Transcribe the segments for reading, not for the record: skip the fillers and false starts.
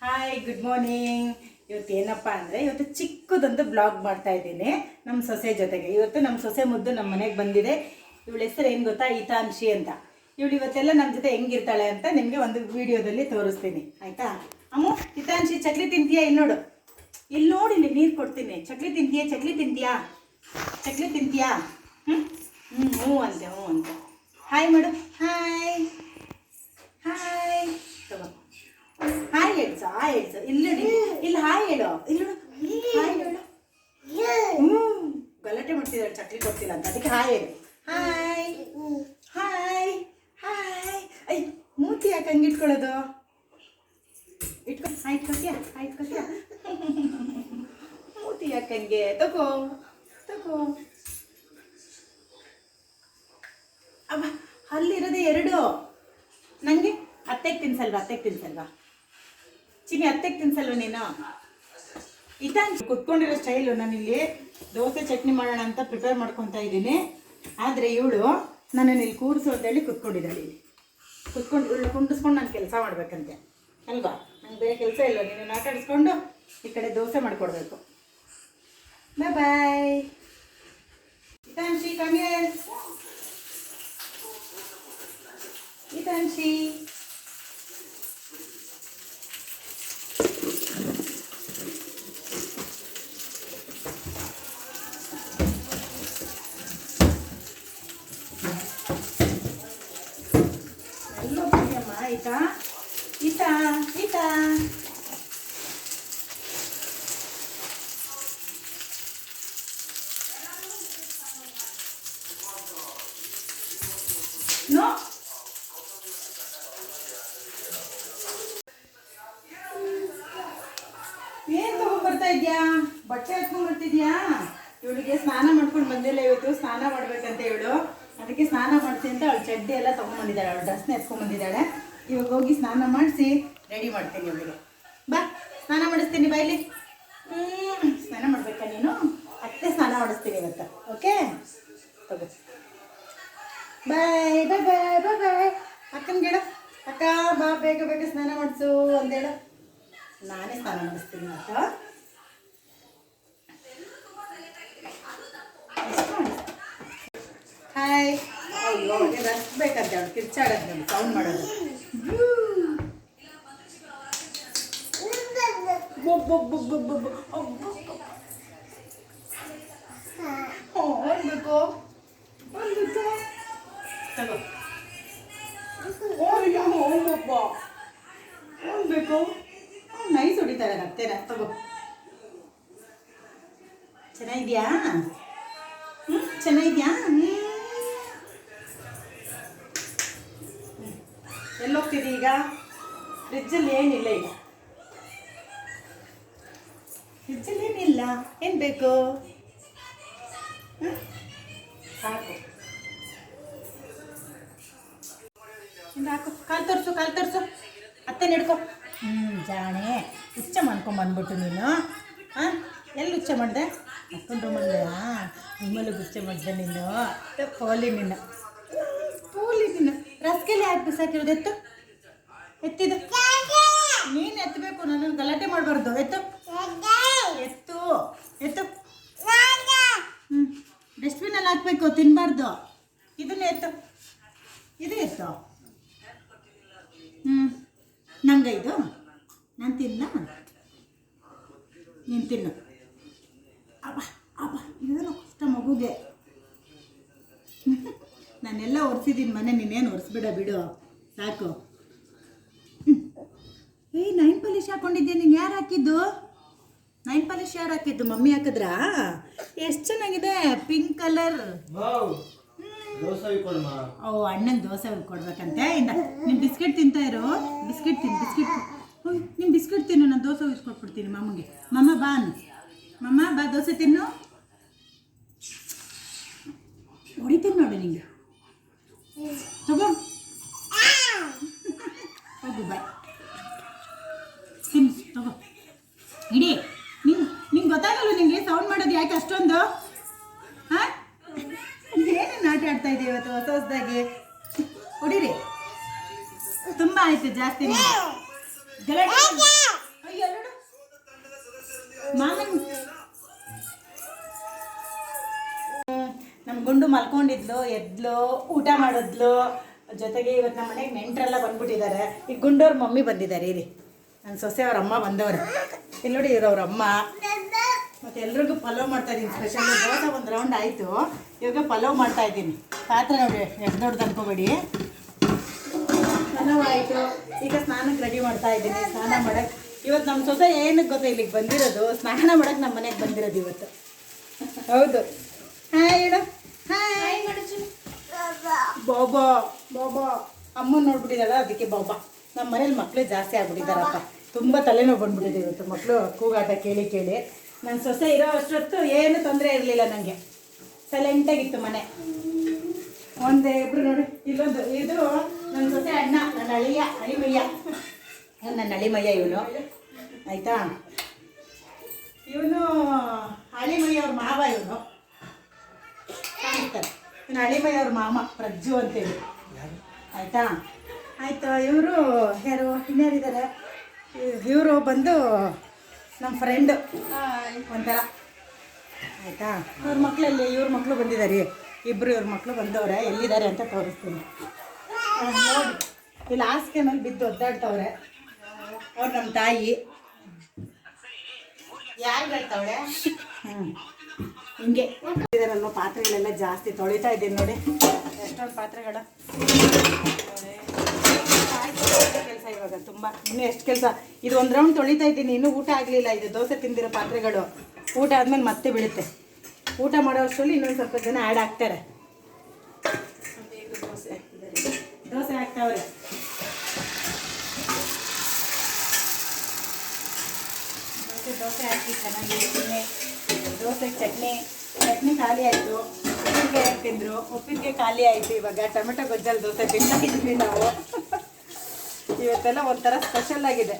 Hi, good morning. ಇವತ್ತು ಏನಪ್ಪ ಅಂದರೆ ಇವತ್ತು ಚಿಕ್ಕದೊಂದು ಬ್ಲಾಗ್ ಮಾಡ್ತಾ ಇದ್ದೀನಿ ನಮ್ಮ ಸೊಸೆ ಜೊತೆಗೆ. ಇವತ್ತು ನಮ್ಮ ಸೊಸೆ ಮುದ್ದು ನಮ್ಮ ಮನೆಗೆ ಬಂದಿದೆ. ಇವಳ ಹೆಸರು ಏನು ಗೊತ್ತಾ, ಹಿತಾಂಶಿ ಅಂತ. ಇವಳು ಇವತ್ತೆಲ್ಲ ನಮ್ಮ ಜೊತೆ ಹೆಂಗಿರ್ತಾಳೆ ಅಂತ ನಿಮಗೆ ಒಂದು ವಿಡಿಯೋದಲ್ಲಿ ತೋರಿಸ್ತೀನಿ, ಆಯಿತಾ? ಅಮ್ಮ, ಹಿತಾಂಶಿ ಚಕ್ಲಿ ತಿಂತೀಯಾ? ಇಲ್ಲಿ ನೋಡು, ಇಲ್ಲಿ ನೋಡಿ, ಇಲ್ಲಿ ನೀರು ಕೊಡ್ತೀನಿ. ಚಕ್ಲಿ ತಿಂತೀಯಾ? ಚಕ್ಲಿ ತಿಂತೀಯಾ? ಚಕ್ಲಿ ತಿಂತೀಯಾ? ಹ್ಞೂ ಅಂತೆ, ಹ್ಞೂ ಅಂತ. ಹಾಯ್ ಮಾಡು. ಹಾಯ್ ಹಾಯ್ ತಗೋ. ಹಾಯ್ ಹೇಳ್ಸು, ಹಾಯ್ ಹೇಳ್ಸು. ಇಲ್ಲಿ ಹಾಯ್ ಹೇಳು, ಇಲ್ಲಿ ಹಾಯ್ ಹೇಳು. ಗಲಾಟೆ ಮಾಡ್ತಿದ್ದಾಳೆ, ಚಕ್ಲಿ ಕೊಡ್ತಿಲ್ಲ ಅಂತ, ಅದಕ್ಕೆ ಹಾಯ್ ಹೇಳು. Hi hi hi. ಐ, ಮೂತಿ ಯಾಕೆ ಹಂಗೆ ಇಟ್ಕೊಳ್ಳೋದು? ಇಟ್ಕೊತೀಯ? ಇಟ್ಕೊತೀಯ? ಮೂತಿ ಯಾಕೆ ಹಂಗೆ? ತಗೋ ತಗೋ. ಅಬ್ಬ, ಅಲ್ಲಿರೋದೇ ಎರಡು. ನನಗೆ ಅತ್ತೆಗೆ ತಿನ್ಸಲ್ವಾ? ಚಿನ್ನಿ, ಅತ್ತೆಗೆ ತಿನ್ಸಲ್ವ ನೀನು? ಹಿತಾಂಶಿ ಕುತ್ಕೊಂಡಿರೋ ಸ್ಟೈಲು. ನಾನಿಲ್ಲಿ ದೋಸೆ ಚಟ್ನಿ ಮಾಡೋಣ ಅಂತ ಪ್ರಿಪೇರ್ ಮಾಡ್ಕೊತಾ ಇದ್ದೀನಿ. ಆದರೆ ಇವಳು ನನ್ನನ್ನು ಇಲ್ಲಿ ಕೂರಿಸು ಅಂತೇಳಿ ಕುತ್ಕೊಂಡಿದ್ದಾಳೆ. ಇಲ್ಲಿ ಇವಳು ಕುಂಡಿಸ್ಕೊಂಡು ನಾನು ಕೆಲಸ ಮಾಡಬೇಕಂತೆ ಅಲ್ವಾ? ನಂಗೆ ಬೇರೆ ಕೆಲಸ ಇಲ್ಲ. ನೀನು ಆಟಾಡಿಸ್ಕೊಂಡು ಈ ಕಡೆ ದೋಸೆ ಮಾಡಿಕೊಡ್ಬೇಕು. Bye bye. Hitanshi, come here. Hitanshi, Ita, Ita, Ita. No. ಏನು ತಗೊಂಡ್ಬರ್ತಾ ಇದೆಯಾ? ಬಟ್ಟೆ ಹಚ್ಕೊಂಡ್ ಬರ್ತಿದ್ಯಾ? ಇವಳಿಗೆ ಸ್ನಾನ ಮಾಡ್ಕೊಂಡು ಬಂದಿಲ್ಲ. ಇವತ್ತು ಸ್ನಾನ ಮಾಡ್ಬೇಕಂತ ಇವಳು, ಅದಕ್ಕೆ ಸ್ನಾನ ಮಾಡ್ತೀನಿ ಅಂತ ಅವಳು ಚಡ್ಡಿ ಎಲ್ಲ ತೊಗೊಂಡ್ಬಂದಿದ್ದಾಳೆ. ಅವಳು ಡ್ರೆಸ್ನ ಎತ್ಕೊಂಡ್ಬಂದಿದ್ದಾಳೆ. ಇವಾಗ ಹೋಗಿ ಸ್ನಾನ ಮಾಡಿಸಿ ರೆಡಿ ಮಾಡ್ತೀನಿ ಇವಳಿಗೆ. ಬಾ, ಸ್ನಾನ ಮಾಡಿಸ್ತೀನಿ. ಬಾಯ್ಲಿ. ಸ್ನಾನ ಮಾಡ್ಬೇಕಾ ನೀನು? ಅತ್ತೆ ಸ್ನಾನ ಮಾಡಿಸ್ತೀನಿ ಇವತ್ತು. ಓಕೆ, ತಗೋ. ಬಾಯ್ ಬಾಯ್ ಬಾಯ್ ಬಾಯ್ ಬಾಯ್. ಅಕ್ಕನಿಗೆ ಹೇಳು, ಅಕ್ಕ ಬಾ, ಬೇಗ ಬೇಗ ಸ್ನಾನ ಮಾಡಿಸು ಅಂತೇಳು. ನಾನೇ ಸ್ನಾನ ಮಾಡಿಸ್ತೀನಿ ಅಕ್ಕ. ಹಾಯ್. ಅಯ್ಯೋ, ರಸ್ ಬೇಕಂತ ಅವಳು ಕಿರ್ಚಾಡೋದು, ನೋಡಿ ಸೌಂಡ್ ಮಾಡೋದು. ಬೇಕು ತಗೋ. ಬೇಕು ನೈಸ್ ಹೊಡಿತಾರೆ ಅತ್ತೇನ. ತಗೋ. ಚೆನ್ನಾಗಿದ್ಯಾ? ಚೆನ್ನಾಗಿದ್ಯಾ? ಎಲ್ಲೋಗ್ತಿದ್ದಿ ಈಗ? ಫ್ರಿಜ್ಜಲ್ಲಿ ಏನಿಲ್ಲ ಈಗ. ಫ್ರಿಜ್ಜಲ್ಲಿ ಏನಿಲ್ಲ. ಏನು ಬೇಕು? ಸಾಕು. ಇಂದ ಹಾಕು. ಕಾಲು ತೋರಿಸು. ಅತ್ತೆ ನಡ್ಕೊ. ಜಾಣೆ. ಹುಚ್ಚ ಮಾಡ್ಕೊಂಬಂದ್ಬಿಟ್ಟು ನೀನು. ಎಲ್ಲಿ ಹುಚ್ಚ ಮಾಡಿದೆ? ಅಕ್ಕನ ರೂಮಲ್ಲಿ. ರೂಮಲ್ಲಿ ಹುಚ್ಚ ಮಾಡಿದೆ ನೀನು. ಪೋಲಿ ನಿನ್ನ. ರಸ್ಕೆಲಿ ಯಾಕೆ ಬಿಸಾಕಿರೋದು? ಎತ್ತಿದ್ದು ನೀನು ಎತ್ತಬೇಕು. ನನ್ನನ್ನು ಗಲಾಟೆ ಮಾಡಬಾರ್ದು. ಎತ್ತು. ಡಸ್ಟ್ಬಿನಲ್ಲಿ ಹಾಕ್ಬೇಕು, ತಿನ್ನಬಾರ್ದು. ಇದನ್ನು ಎತ್ತು. ನಂಗೆ ಇದು ನಾನು ನೀನು ತಿನ್ನು. ಅಬ್ಬ ಇದೇನೋ ಕಷ್ಟ ಮಗುಗೆ. ನಾನೆಲ್ಲ ಒರೆಸಿದ್ದೀನಿ ಮನೆ, ನೀನೇನು ಒರೆಸ್ಬಿಡ ಬಿಡು, ಸಾಕು. ನೈನ್ ಪಾಲಿಶ್ ಹಾಕೊಂಡಿದ್ದೆ ನೀನು. ಯಾರು ಹಾಕಿದ್ದು ನೈನ್ ಪಾಲಿಶ್? ಯಾರು ಹಾಕಿದ್ದು? ಮಮ್ಮಿ ಹಾಕಿದ್ರಾ? ಎಷ್ಟು ಚೆನ್ನಾಗಿದೆ, ಪಿಂಕ್ ಕಲರ್. ಓ, ಅಣ್ಣಂಗೆ ದೋಸೆ ಕೊಡ್ಬೇಕಂತೆ. ಇಂದ ನಿಮ್ಮ ಬಿಸ್ಕೆಟ್ ತಿಂತಾ ಇರು. ಬಿಸ್ಕೆಟ್ ನಿಮ್ಮ ಬಿಸ್ಕೆಟ್ ತಿನ್ನು, ನಾನು ದೋಸೆ ಉಯಿಸ್ಕೊಟ್ಬಿಡ್ತೀನಿ ಮಮ್ಮಗೆ. ಮಮ್ಮ ಬಾ ದೋಸೆ ತಿನ್ನು. ಹೊಡಿತೀನಿ ನೋಡು ನಿಂಗೆ. ತಗೋ, ಹೋಗು, ಬಾಯ್. ತಿನ್ನು, ತಗೋ, ಇಡಿ. ನಿಂಗೆ ಗೊತ್ತಾಗಲ್ಲ ನಿಂಗೆ ಸೌಂಡ್ ಮಾಡೋದು ಯಾಕೆ ಅಷ್ಟೊಂದು? ಹಾಂ, ಏನೇನು ಆಟ ಆಡ್ತಾ ಇದೆ ಇವತ್ತು ಹೊಸದಾಗಿ? ಹೊಡೀರಿ. ತುಂಬ ಆಯ್ತು ಜಾಸ್ತಿ. ಗಲಾಟೆ ಮಾಮನ್ ನಮ್ಮ ಗುಂಡು ಮಲ್ಕೊಂಡಿದ್ಲು, ಎದ್ಲು, ಊಟ ಮಾಡಿದ್ಲು. ಜೊತೆಗೆ ಇವತ್ತು ನಮ್ಮ ಮನೆಗೆ ನೆಂಟರೆಲ್ಲ ಬಂದ್ಬಿಟ್ಟಿದ್ದಾರೆ. ಈ ಗುಂಡವ್ರ ಮಮ್ಮಿ ಬಂದಿದ್ದಾರೆ ಇರಿ, ನನ್ನ ಸೊಸೆ ಅವ್ರ ಅಮ್ಮ ಬಂದವ್ರೆ. ಇಲ್ಲಿ ನೋಡಿ ಇವ್ರವ್ರ ಅಮ್ಮ. ಮತ್ತು ಎಲ್ರಿಗೂ ಪಲಾವ್ ಮಾಡ್ತಾಯಿದ್ದೀನಿ ಸ್ಪೆಷಲ್. ದೋಸೆ ಒಂದು ರೌಂಡ್ ಆಯಿತು, ಇವಾಗ ಪಲಾವ್ ಮಾಡ್ತಾಯಿದ್ದೀನಿ. ಪಾತ್ರೆ ನೋಡಿ ಎಷ್ಟು ದೊಡ್ಡದು ಅನ್ಕೋಬೇಡಿ. ಪಲಾವ್ ಆಯಿತು, ಈಗ ಸ್ನಾನಕ್ಕೆ ರೆಡಿ ಮಾಡ್ತಾಯಿದ್ದೀನಿ. ಸ್ನಾನ ಮಾಡೋಕ್ಕೆ ಇವತ್ತು ನಮ್ಮ ಸೊಸೆ ಏನಕ್ಕೆ ಗೊತ್ತಾ ಇಲ್ಲಿಗೆ ಬಂದಿರೋದು, ಸ್ನಾನ ಮಾಡೋಕ್ಕೆ ನಮ್ಮ ಮನೆಗೆ ಬಂದಿರೋದು ಇವತ್ತು. ಹೌದು. ಹಾಯ್ ಹೇಳು. ಹಾಯ್ ಬಾಬಾ ಬಾಬಾ. ಅಮ್ಮ ನೋಡ್ಬಿಟ್ಟಿದ್ದಾಳ, ಅದಕ್ಕೆ ಬಾಬಾ. ನಮ್ಮ ಮನೇಲಿ ಮಕ್ಕಳೇ ಜಾಸ್ತಿ ಆಗ್ಬಿಟ್ಟಿದ್ದಾರಪ್ಪ, ತುಂಬ ತಲೆನೋವು ಬಂದ್ಬಿಟ್ಟಿದೆ ಇವತ್ತು. ಮಕ್ಕಳು ಕೂಗಾಟ ಕೇಳಿ ಕೇಳಿ. ನನ್ನ ಸೊಸೆ ಇರೋ ಅಷ್ಟೊತ್ತು ಏನು ತೊಂದರೆ ಇರಲಿಲ್ಲ ನನಗೆ, ಸೈಲೆಂಟಾಗಿತ್ತು ಮನೆ. ಒಂದೇ ಇಬ್ರು ನೋಡಿ, ಇಲ್ಲೊಂದು ಇದು ನನ್ನ ಸೊಸೆ ಅಣ್ಣ, ನನ್ನ ಅಳಿಮಯ್ಯ. ನನ್ನ ಅಳಿಮಯ್ಯ ಇವನು, ಆಯಿತಾ. ಇವನು ಅಳಿಮಯ್ಯ ಅವ್ರ ಮಾವ. ಇವನು ಇವನು ಅಳಿಮಯ್ಯ ಅವ್ರ ಮಾಮ, ಪ್ರಜ್ಜು ಅಂತೇಳಿ, ಆಯಿತಾ. ಆಯಿತು. ಇವರು ಯಾರು ಇನ್ಯಾರಿದ್ದಾರೆ, ಇವರು ಬಂದು ನಮ್ಮ ಫ್ರೆಂಡು ಒಂಥರ, ಆಯಿತಾ. ಇವ್ರ ಮಕ್ಕಳಲ್ಲಿ ಇವ್ರ ಮಕ್ಕಳು ಬಂದಿದ್ದಾರೆ, ಇಬ್ಬರು ಇವ್ರ ಮಕ್ಕಳು ಬಂದವ್ರೆ. ಎಲ್ಲಿದ್ದಾರೆ ಅಂತ ತೋರಿಸ್ತೀನಿ ನೋಡಿ. ಇಲ್ಲಿ ಹಾಸಿಗೆ ಮೇಲೆ ಬಿದ್ದು ಒದ್ದಾಡ್ತವ್ರೆ. ಅವ್ರು ನಮ್ಮ ತಾಯಿ. ಯಾರು ಹೇಳ್ತಾವಳೆ ಹಿಂಗೆ ಇದಾರಲ್ವ. ಪಾತ್ರೆಗಳೆಲ್ಲ ಜಾಸ್ತಿ ತೊಳಿತಾ ಇದ್ದೀನಿ ನೋಡಿ, ಎಷ್ಟೊಂದು ಪಾತ್ರೆಗಳು. ಕೆಲಸ ಇವಾಗ ತುಂಬ, ಇನ್ನೂ ಎಷ್ಟು ಕೆಲಸ. ಇದು ಒಂದು ರೌಂಡ್ ತೊಳಿತಾ ಇದ್ದೀನಿ, ಇನ್ನೂ ಊಟ ಆಗಲಿಲ್ಲ. ಇದು ದೋಸೆ ತಿಂದಿರೋ ಪಾತ್ರೆಗಳು. ಊಟ ಆದಮೇಲೆ ಮತ್ತೆ ಬೀಳುತ್ತೆ. ಊಟ ಮಾಡೋ ಅಷ್ಟರಲ್ಲಿ ಇನ್ನೊಂದು ಸ್ವಲ್ಪ ಜನ ಆ್ಯಡ್ ಆಗ್ತಾರೆ. ದೋಸೆ ಹಾಕ್ತಾವ್ರೆ. ದೋಸೆ ಹಾಕಿ ಚೆನ್ನಾಗಿ ದೋಸೆಗೆ ಚಟ್ನಿ ಖಾಲಿ ಆಯಿತು. ಉಪ್ಪಿನಕಾಯಿ ತಿಂದರು, ಉಪ್ಪಿನಕಾಯಿ ಖಾಲಿ ಆಯಿತು. ಇವಾಗ ಟೊಮೆಟೊ ಗೊಜ್ಜಲ್ಲಿ ದೋಸೆ ತಿಂತಾ ಇದ್ವಿ ನಾವು. ಇವತ್ತೆಲ್ಲ ಒಂಥರ ಸ್ಪೆಷಲ್ ಆಗಿದೆ.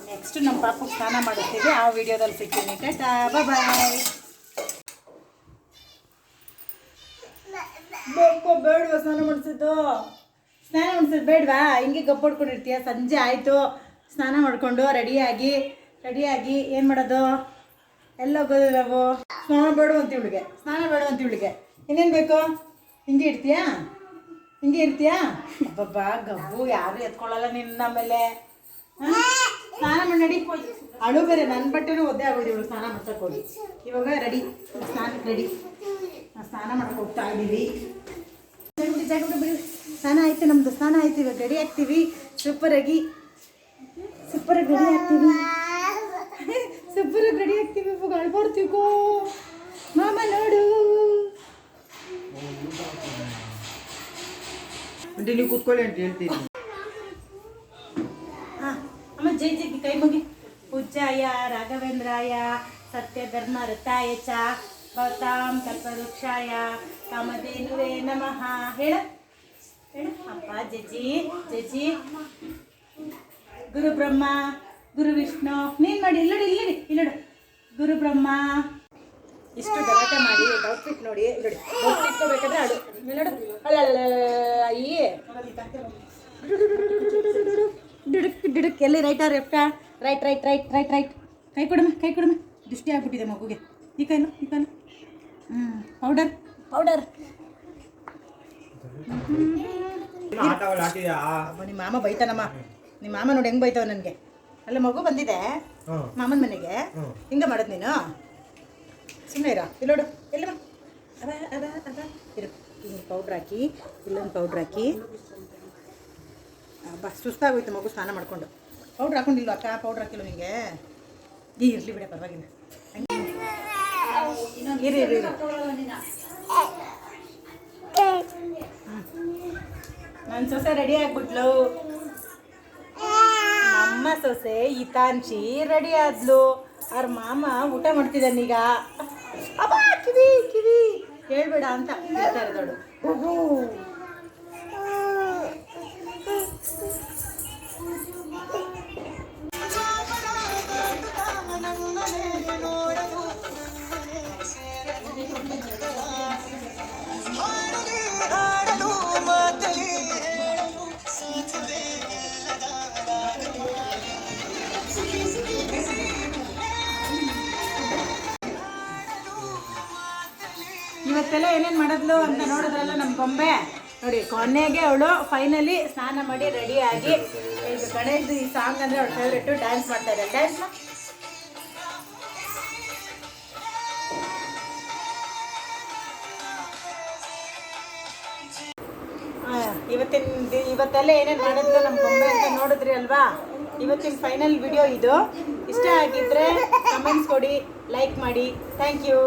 ನೆಕ್ಸ್ಟ್ ನಮ್ಮ ಪಾಪಕ್ಕೆ ಸ್ನಾನ ಮಾಡುತ್ತೀವಿ, ಆ ವಿಡಿಯೋದಲ್ಲಿ ಸಿಗ್ತೀನಿ. ಟಾಟಾ ಬಾಯ್. ಬೇಡವಾ ಸ್ನಾನ ಮಾಡಿಸಿದ್ದು ಬೇಡವಾ? ಹಿಂಗೆ ಗಬ್ಬು ಹೊಡ್ಕೊಂಡಿರ್ತೀಯ. ಸಂಜೆ ಆಯಿತು, ಸ್ನಾನ ಮಾಡಿಕೊಂಡು ರೆಡಿಯಾಗಿ ಏನು ಮಾಡೋದು, ಎಲ್ಲ ಹೋಗೋದು ನಾವು. ಸ್ನಾನ ಬೇಡವಂತ ಇವಳಿಗೆ. ಇನ್ನೇನು ಬೇಕು? ಹಿಂಗೆ ಇರ್ತೀಯಾ? ಅಬ್ಬಬ್ಬಾ ಗಬ್ಬು, ಯಾರು ಎತ್ಕೊಳ್ಳಲ್ಲ ನಿನ್ನ ಮೇಲೆ. ಸ್ನಾನ ಮಾಡಿ ನಡಿ. ಅಳು ಬೇರೆ, ನನ್ನ ಬಟ್ಟೆನೂ ಒದ್ದೆ ಆಗೋದು ಇವಳು ಸ್ನಾನ ಮಾಡ್ಸಕ್ಕೆ ಹೋಗಿ. ಇವಾಗ ರೆಡಿ, ಸ್ನಾನಕ್ಕೆ ರೆಡಿ. ಸ್ನಾನ ಮಾಡಕ್ಕೆ ಹೋಗ್ತಾ ಇದ್ದೀವಿ. ಸ್ನಾನ ಆಯಿತು, ನಮ್ಮದು ಸ್ನಾನ ಆಯಿತು. ಇವಾಗ ರೆಡಿ ಆಗ್ತೀವಿ. ಸೂಪರಾಗಿ ರೆಡಿ ಆಗ್ತೀವಿ. ಇವಾಗ ಅಳ್ಬಾರ್ತೀಗೋ ಮಾಮ ನೋಡು. ನೀವು ಕೂತ್ಕೊಳ್ಳಿ ಅಂತ ಹೇಳ್ತೀನಿ. ಹಾಂ ಅಮ್ಮ, ಜೈ ಕೈ ಮುಗಿ. ಪೂಜ್ಯಾಯ ರಾಘವೇಂದ್ರಾಯ ಸತ್ಯಧರ್ಮ ರಥಾಯ ಚ ಭವತಾಂ ಕಲ್ಪವೃಕ್ಷಾಯ ಕಾಮಧೇನುವೇ ನಮಃ. ಹೇಳ ಅಪ್ಪ. ಜಜ್ಜಿ ಗುರು ಬ್ರಹ್ಮ ಗುರು ವಿಷ್ಣು. ನೀನು ಮಾಡಿ. ಇಲ್ಲಡಿ ಗುರು ಬ್ರಹ್ಮ. ಇಷ್ಟು ಗಲಾಟೆ ಮಾಡಿ ಔಟ್ಫಿಟ್ ನೋಡಿ. ಇಲ್ಲಡಿ ಇಟ್ಕೋಬೇಕಾದ್ರೆ ಅಡು. ಇಲ್ಲಡು ಅಯ್ಯೇ ಡಿಡುಕ್. ಎಲ್ಲಿ ರೈಟಾ ಲೆಫ್ಟಾ? ರೈಟ್. ಕೈ ಕೊಡಮ್ಮ. ದೃಷ್ಟಿ ಆಗ್ಬಿಟ್ಟಿದೆ ಮಗುಗೆ. ಈ ಕೈನು. ಪೌಡರ್. ನಿಮ್ಮ ಮಾಮ ಬೈತಾನಮ್ಮ. ನಿಮ್ಮ ಮಾಮ ನೋಡಿ ಹೆಂಗೆ ಬೈತಾವ ನನಗೆ. ಅಲ್ಲ ಮಗು ಬಂದಿದೆ ಮಾಮನ ಮನೆಗೆ, ಹಿಂಗೆ ಮಾಡೋದು ನೀನು. ಸುಮ್ಮನೆ ಇರ. ಇಲ್ಲೋಡು ಎಲ್ಲ ಅದ ಇರು. ಇಲ್ಲೊಂದು ಪೌಡ್ರ್ ಹಾಕಿ ಸುಸ್ತಾಗೋಯ್ತು ಮಗು ಸ್ನಾನ ಮಾಡ್ಕೊಂಡು. ಪೌಡ್ರ್ ಹಾಕೊಂಡಿಲ್ವ ಅಕ್ಕ? ಪೌಡ್ರ್ ಹಾಕಿಲ್ಲ ನಿಮಗೆ? ಇರಲಿ ಬಿಡ, ಪರವಾಗಿಲ್ಲ. ಇರಿ. ನನ್ನ ಸೊಸೆ ರೆಡಿ ಆಗ್ಬಿಟ್ಲು. ನಮ್ಮ ಸೊಸೆ ಹಿತಾಂಶಿ ರೆಡಿ ಆದ್ಲು. ಅವ್ರ ಮಾಮ ಊಟ ಮಾಡ್ತಿದ್ದಾನೀಗ. ಅಬ್ಬಾ ಕಿವಿ ಹೇಳ್ಬೇಡ ಅಂತ ಹೇಳ್ತಾ ಇರೋದಳು. ಇವತ್ತೆಲ್ಲ ಏನೇನು ಮಾಡಿದ್ಲು ಅಂತ ನೋಡಿದ್ರಲ್ಲ ನಮ್ಮ ಗೊಂಬೆ. ನೋಡಿ ಕೊನೆಗೆ ಅವಳು ಫೈನಲಿ ಸ್ನಾನ ಮಾಡಿ ರೆಡಿಯಾಗಿ ಇದು ಗಣೇಶ್ ಈ ಸಾಂಗ್ ಅಂದರೆ ಅವಳು ಫೇವ್ರೇಟು, ಡ್ಯಾನ್ಸ್ ಮಾಡ್ತಾ ಇದ್ದಾಳೆ. ಡ್ಯಾನ್ಸ್ ಇವತ್ತೆಲ್ಲ ಏನೇನು ಮಾಡಿದ್ಲು ನಮ್ಮ ಗೊಂಬೆ ಅಂತ ನೋಡಿದ್ರಿ ಅಲ್ವಾ. ಇವತ್ತಿನ ಫೈನಲ್ ವಿಡಿಯೋ ಇದು. ಇಷ್ಟ ಆಗಿದ್ರೆ ಕಮೆಂಟ್ಸ್ ಕೊಡಿ, ಲೈಕ್ ಮಾಡಿ. Thank you.